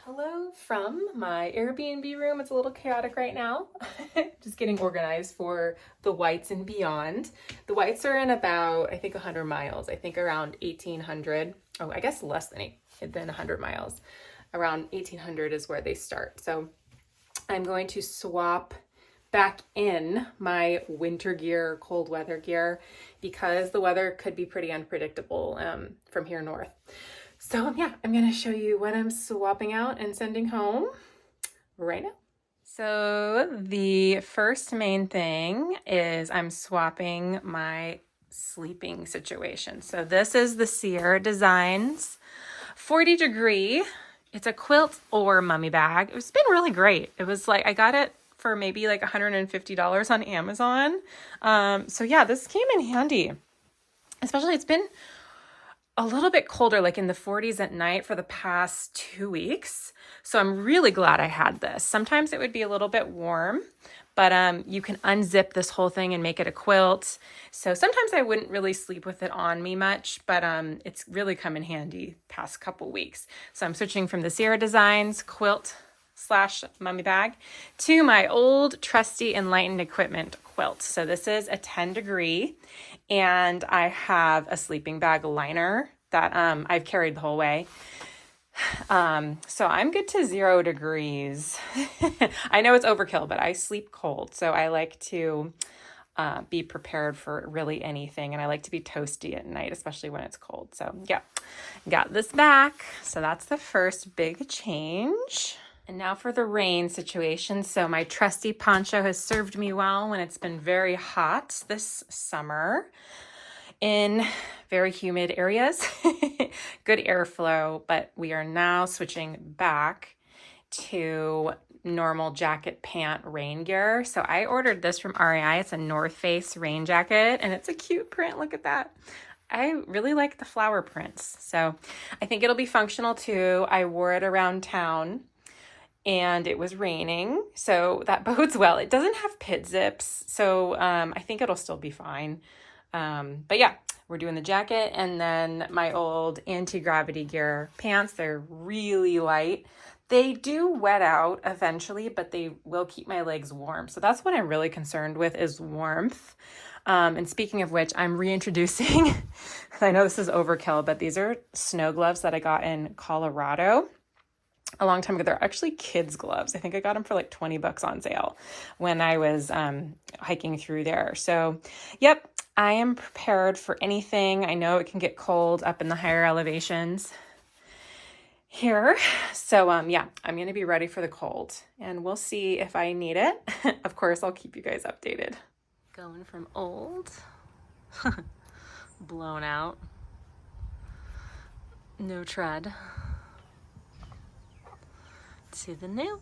Hello from my Airbnb room. It's a little chaotic right now. Just getting organized for the Whites and beyond. The Whites are in about, I think 100 miles. I think around 1800. Oh, I guess less than 100 miles. Around 1800 is where they start. So I'm going to swap back in my winter gear, cold weather gear, because the weather could be pretty unpredictable from here north. So yeah, I'm gonna show you what I'm swapping out and sending home right now. So the first main thing is I'm swapping my sleeping situation. So this is the THRU-r Designs 40 degree. It's a quilt or mummy bag. It's been really great. It was like, I got it for maybe like $150 on Amazon. So yeah, this came in handy. Especially it's been a little bit colder, like in the 40s at night for the past 2 weeks. So I'm really glad I had this. Sometimes it would be a little bit warm, but you can unzip this whole thing and make it a quilt. So sometimes I wouldn't really sleep with it on me much, but it's really come in handy past couple weeks. So I'm switching from the THRU-r Designs quilt / mummy bag to my old trusty Enlightened Equipment quilt. So this is a 10 degree and I have a sleeping bag liner that I've carried the whole way. So I'm good to 0 degrees. I know it's overkill, but I sleep cold. So I like to be prepared for really anything. And I like to be toasty at night, especially when it's cold. So yeah, got this back. So that's the first big change. And now for the rain situation. So my trusty poncho has served me well when it's been very hot this summer in very humid areas. Good airflow, but we are now switching back to normal jacket pant rain gear. So I ordered this from REI. It's a North Face rain jacket and it's a cute print. Look at that. I really like the flower prints. So I think it'll be functional too. I wore it around town and it was raining, so that bodes well. It doesn't have pit zips, so I think it'll still be fine. But yeah, we're doing the jacket and then my old anti-gravity gear pants. They're really light. They do wet out eventually, but they will keep my legs warm. So that's what I'm really concerned with is warmth. And speaking of which, I'm reintroducing, I know this is overkill, but these are snow gloves that I got in Colorado a long time ago. They're actually kids gloves. I think I got them for like 20 bucks on sale when I was hiking through there. So yep, I am prepared for anything. I know it can get cold up in the higher elevations here. So yeah, I'm going to be ready for the cold and we'll see if I need it. Of course, I'll keep you guys updated. Going from old, blown out, no tread, to the new.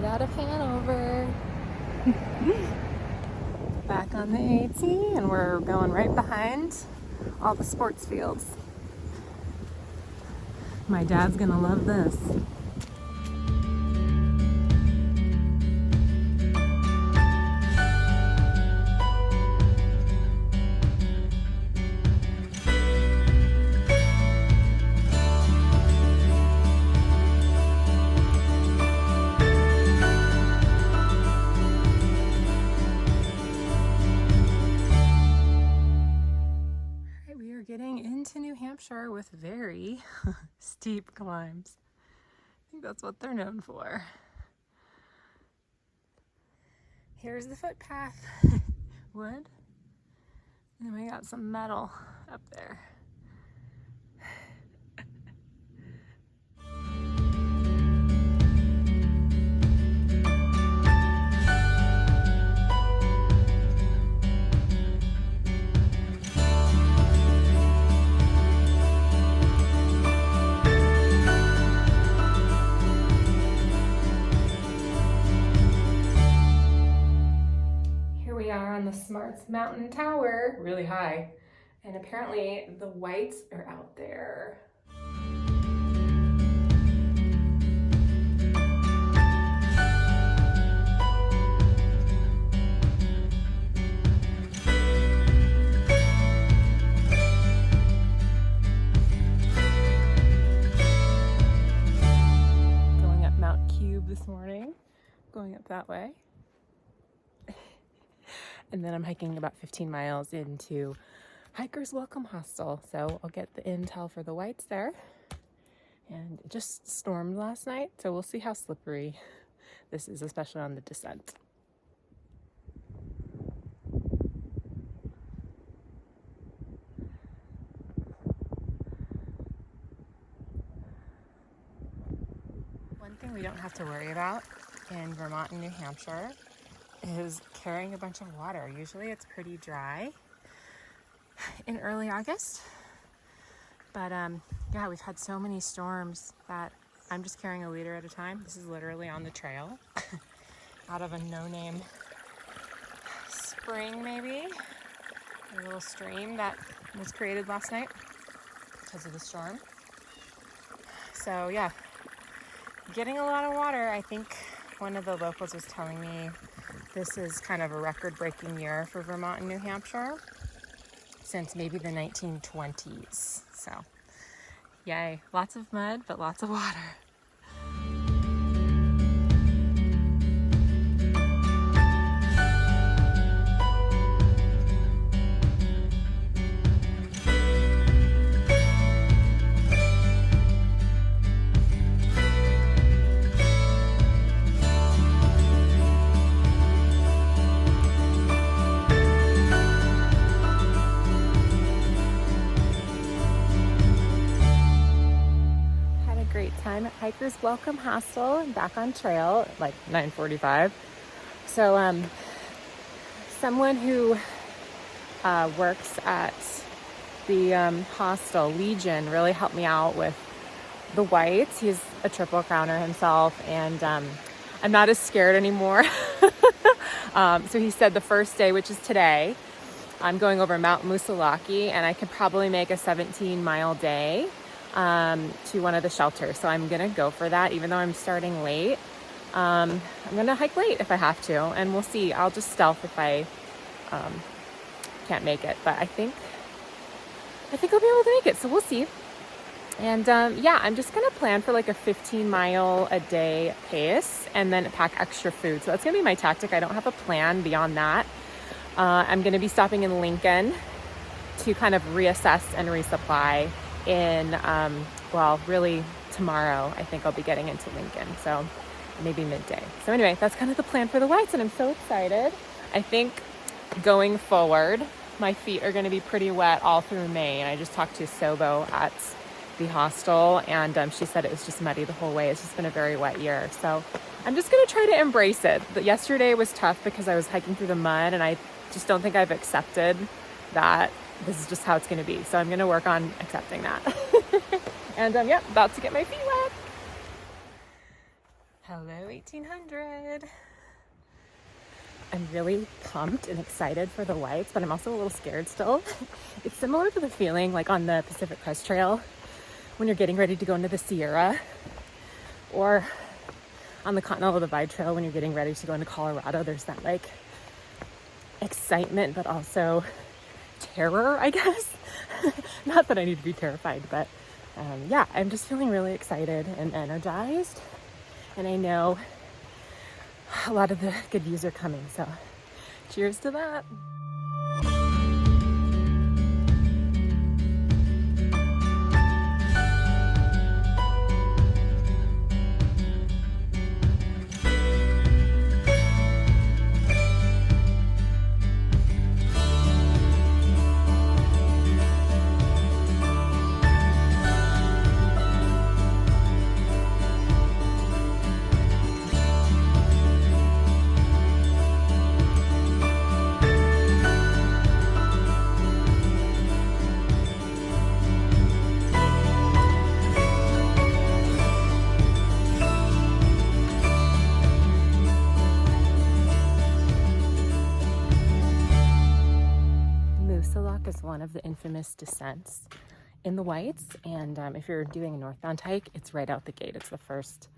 Out of Hanover, back on the AT, and we're going right behind all the sports fields. My dad's gonna love this. Getting into New Hampshire with very steep climbs. I think that's what they're known for. Here's the footpath. Wood. And then we got some metal up there. On the Smarts Mountain Tower, really high, and apparently the whites are out there. Going up Mount Cube this morning, going up that way. And then I'm hiking about 15 miles into Hiker's Welcome Hostel. So I'll get the intel for the whites there. And it just stormed last night, so we'll see how slippery this is, especially on the descent. One thing we don't have to worry about in Vermont and New Hampshire is carrying a bunch of water. Usually it's pretty dry in early August, but yeah, we've had so many storms that I'm just carrying a liter at a time. This is literally on the trail out of a no-name spring, maybe a little stream that was created last night because of the storm. So yeah, getting a lot of water. I think one of the locals was telling me this is kind of a record-breaking year for Vermont and New Hampshire since maybe the 1920s. So, yay. Lots of mud, but lots of water. Time at Hiker's Welcome Hostel and back on trail at like 9:45. So someone who works at the hostel, Legion, really helped me out with the whites. He's a triple crowner himself, and I'm not as scared anymore. So he said the first day, which is today, I'm going over Mount Moosilauke, and I could probably make a 17-mile day to one of the shelters. So I'm gonna go for that, even though I'm starting late. I'm gonna hike late if I have to, and we'll see. I'll just stealth if I can't make it, but I think I'll be able to make it, so we'll see. And yeah, I'm just gonna plan for like a 15-mile a day pace and then pack extra food. So that's gonna be my tactic. I don't have a plan beyond that. I'm gonna be stopping in Lincoln to kind of reassess and resupply in, well, really tomorrow. I think I'll be getting into Lincoln, so maybe midday. So anyway, that's kind of the plan for the whites, and I'm so excited. I think going forward, my feet are going to be pretty wet all through May, and I just talked to Sobo at the hostel, and she said it was just muddy the whole way. It's just been a very wet year, so I'm just going to try to embrace it. But yesterday was tough because I was hiking through the mud, and I just don't think I've accepted that this is just how it's going to be. So I'm going to work on accepting that. And yeah, about to get my feet wet. Hello, 1800. I'm really pumped and excited for the whites, but I'm also a little scared still. It's similar to the feeling like on the Pacific Crest Trail when you're getting ready to go into the Sierra, or on the Continental Divide Trail when you're getting ready to go into Colorado. There's that like excitement, but also terror, I guess. Not that I need to be terrified, but yeah, I'm just feeling really excited and energized. And I know a lot of the good views are coming, so cheers to that. Is one of the infamous descents in the Whites, and if you're doing a northbound hike, it's right out the gate. It's the first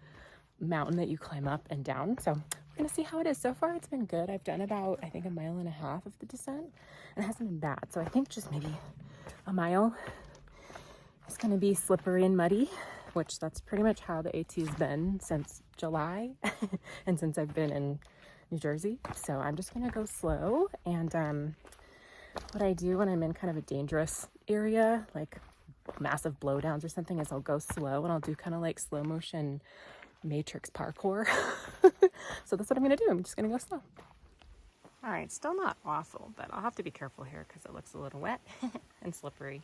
mountain that you climb up and down, so we're gonna see how it is. So far it's been good. I've done about, I think, 1.5 miles of the descent, and it hasn't been bad. So I think just maybe 1 mile is gonna be slippery and muddy, which that's pretty much how the AT has been since July and since I've been in New Jersey. So I'm just gonna go slow, and what I do when I'm in kind of a dangerous area, like massive blowdowns or something, is I'll go slow and I'll do kind of like slow motion matrix parkour. So that's what I'm gonna do. I'm just gonna go slow. All right, still not awful, but I'll have to be careful here because it looks a little wet and slippery.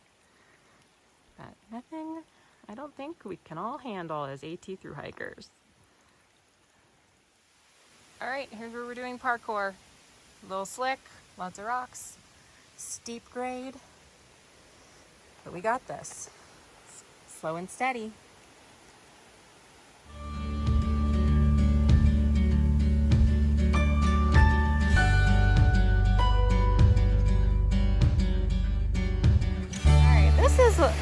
But nothing I don't think we can all handle as AT through hikers. All right, here's where we're doing parkour. A little slick, lots of rocks. Steep grade, but we got this. Slow and steady. Alright,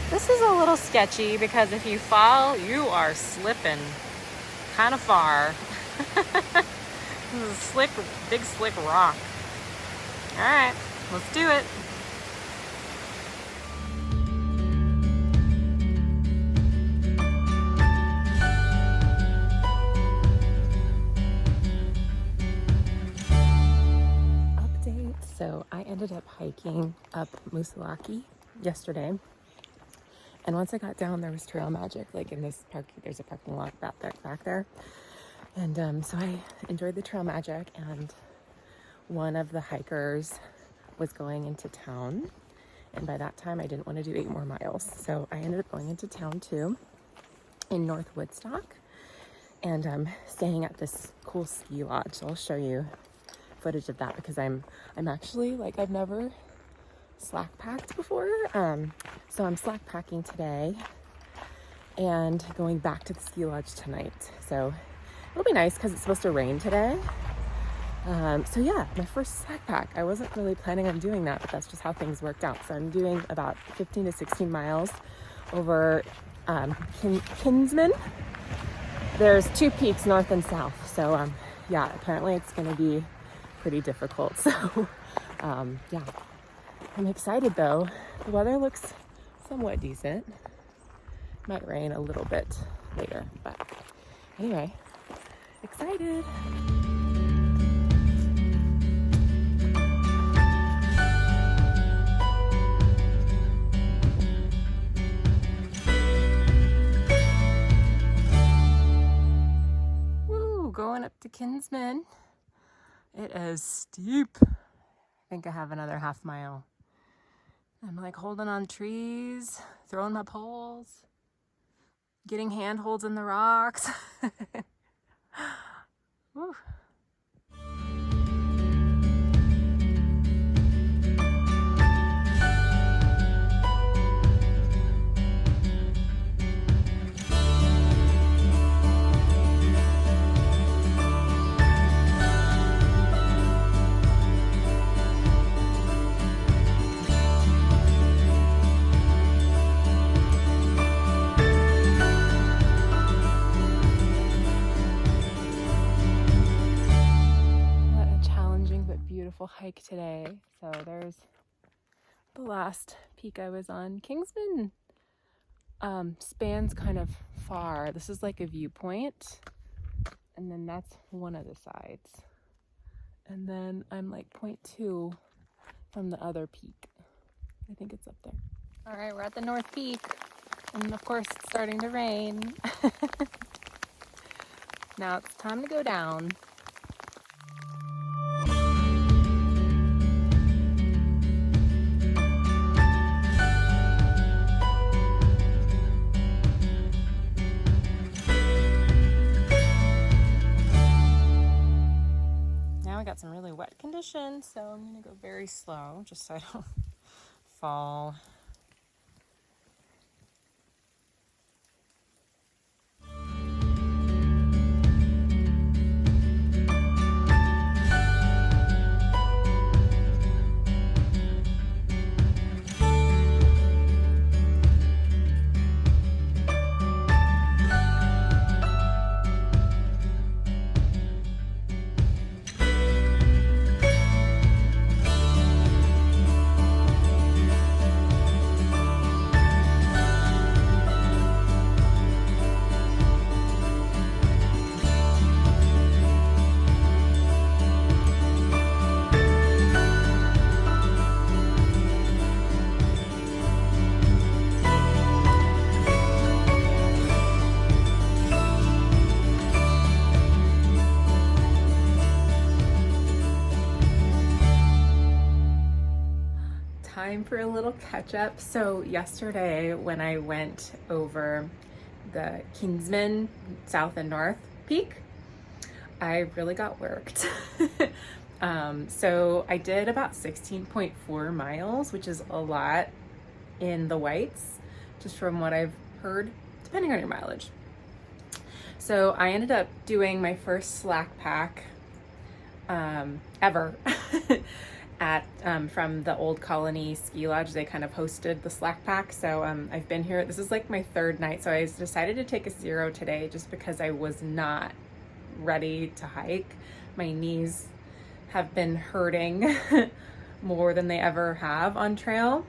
this is a little sketchy because if you fall, you are slipping kind of far. This is a slick, big slick rock. Alright. Let's do it. Update. So I ended up hiking up Moosilauke yesterday. And once I got down, there was trail magic. Like in this park, there's a parking lot back there. And so I enjoyed the trail magic, and one of the hikers was going into town, and by that time I didn't want to do 8 more miles, so I ended up going into town too, in North Woodstock, and staying at this cool ski lodge. So I'll show you footage of that because I'm actually, like, I've never slack packed before, so I'm slack packing today and going back to the ski lodge tonight. So it'll be nice because it's supposed to rain today. So yeah, my first slack pack. I wasn't really planning on doing that, but that's just how things worked out. So I'm doing about 15 to 16 miles over Kinsman. There's 2 peaks, north and south. So yeah, apparently it's going to be pretty difficult. So yeah, I'm excited though. The weather looks somewhat decent. Might rain a little bit later, but anyway, excited. Going up to Kinsman. It is steep. I think I have another 1/2 mile. I'm like holding on trees, throwing my poles, getting handholds in the rocks. Woo. hike today. So there's the last peak I was on. Kingsman spans kind of far. This is like a viewpoint, and then that's one of the sides. And then I'm like 0.2 from the other peak. I think it's up there. All right, we're at the North Peak. And of course, it's starting to rain. Now it's time to go down. Now I got some really wet conditions, so I'm gonna go very slow just so I don't fall. Time for a little catch up. So yesterday when I went over the Kingsman South and North Peak, I really got worked. So I did about 16.4 miles, which is a lot in the whites, just from what I've heard, depending on your mileage. So I ended up doing my first slack pack ever at from the Old Colony Ski Lodge. They kind of hosted the slack pack. So I've been here. This is like my third night. So I decided to take a 0 today just because I was not ready to hike. My knees have been hurting more than they ever have on trail.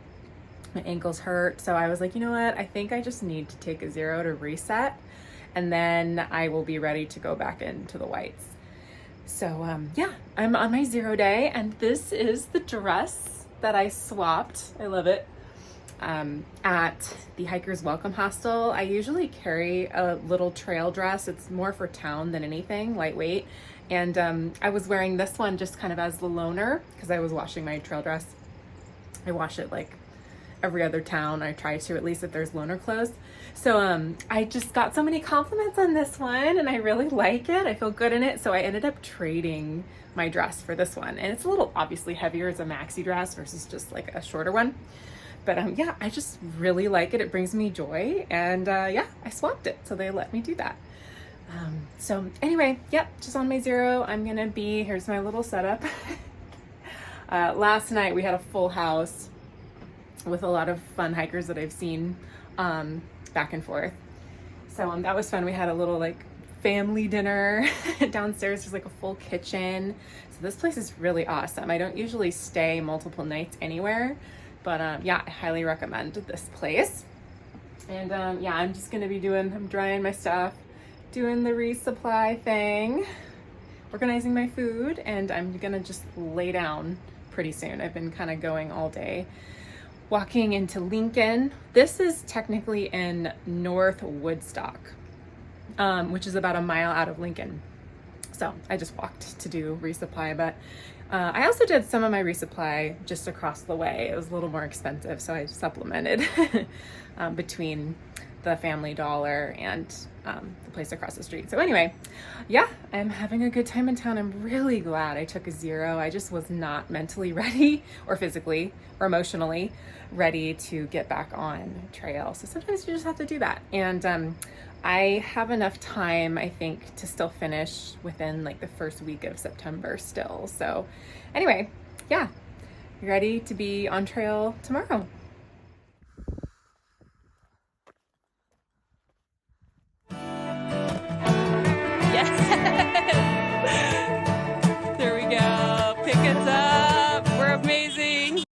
My ankles hurt. So I was like, you know what? I think I just need to take a 0 to reset, and then I will be ready to go back into the whites. So yeah, I'm on my 0 day, and this is the dress that I swapped. I love it. At the Hiker's Welcome Hostel, I usually carry a little trail dress. It's more for town than anything, lightweight. And I was wearing this one just kind of as the loaner because I was washing my trail dress. I wash it like every other town. I try to, at least if there's loaner clothes. So I just got so many compliments on this one, and I really like it. I feel good in it. So I ended up trading my dress for this one. And it's a little obviously heavier. It's a maxi dress versus just like a shorter one. But yeah, I just really like it. It brings me joy. And yeah, I swapped it. So they let me do that. So anyway, yep, just on my 0. I'm gonna be, here's my little setup. Last night we had a full house with a lot of fun hikers that I've seen back and forth. So that was fun. We had a little like family dinner downstairs. There's like a full kitchen. So this place is really awesome. I don't usually stay multiple nights anywhere, but yeah, I highly recommend this place. And yeah, I'm just gonna be I'm drying my stuff, doing the resupply thing, organizing my food, and I'm gonna just lay down pretty soon. I've been kind of going all day. Walking into Lincoln. This is technically in North Woodstock, which is about a mile out of Lincoln. So I just walked to do resupply, but I also did some of my resupply just across the way. It was a little more expensive, so I supplemented between the Family Dollar and the place across the street. So anyway, yeah, I'm having a good time in town. I'm really glad I took a 0. I just was not mentally ready, or physically or emotionally ready to get back on trail. So sometimes you just have to do that. And I have enough time, I think, to still finish within like the first week of September still. So anyway, yeah, ready to be on trail tomorrow. There we go. Pick us up.